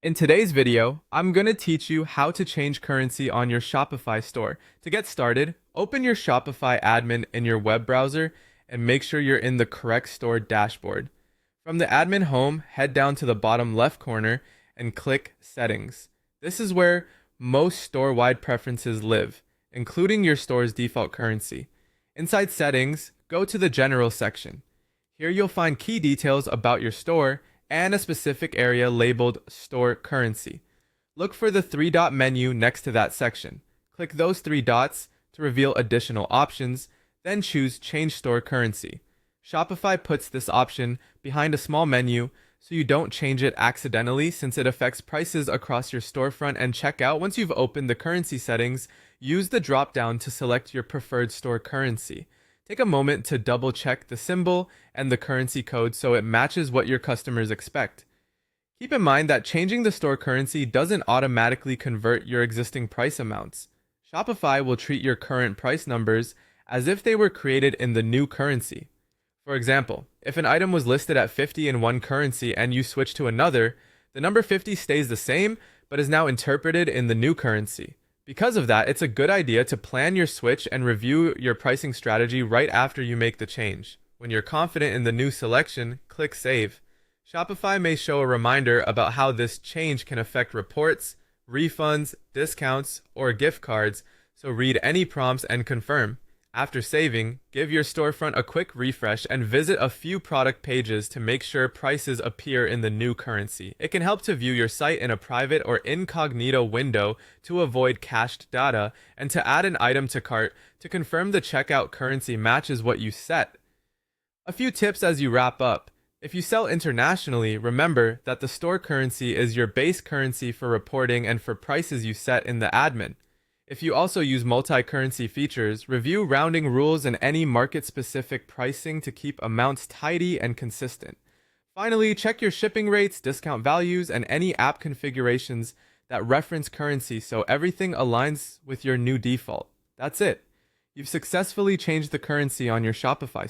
In today's video, I'm going to teach you how to change currency on your Shopify store. To get started, open your Shopify admin in your web browser and make sure you're in the correct store dashboard. From the admin home, head down to the bottom left corner and click Settings. This is where most store-wide preferences live, including your store's default currency. Inside Settings, go to the General section. Here you'll find key details about your store and a specific area labeled Store Currency. Look for the three-dot menu next to that section. Click those three dots to reveal additional options, then choose Change Store Currency. Shopify puts this option behind a small menu so you don't change it accidentally since it affects prices across your storefront and checkout. Once you've opened the currency settings, use the drop-down to select your preferred store currency. Take a moment to double check the symbol and the currency code so it matches what your customers expect. Keep in mind that changing the store currency doesn't automatically convert your existing price amounts. Shopify will treat your current price numbers as if they were created in the new currency. For example, if an item was listed at 50 in one currency and you switch to another, the number 50 stays the same but is now interpreted in the new currency. Because of that, it's a good idea to plan your switch and review your pricing strategy right after you make the change. When you're confident in the new selection, click Save. Shopify may show a reminder about how this change can affect reports, refunds, discounts, or gift cards, so read any prompts and confirm. After saving, give your storefront a quick refresh and visit a few product pages to make sure prices appear in the new currency. It can help to view your site in a private or incognito window to avoid cached data and to add an item to cart to confirm the checkout currency matches what you set. A few tips as you wrap up. If you sell internationally, remember that the store currency is your base currency for reporting and for prices you set in the admin. If you also use multi-currency features, review rounding rules and any market-specific pricing to keep amounts tidy and consistent. Finally, check your shipping rates, discount values, and any app configurations that reference currency so everything aligns with your new default. That's it. You've successfully changed the currency on your Shopify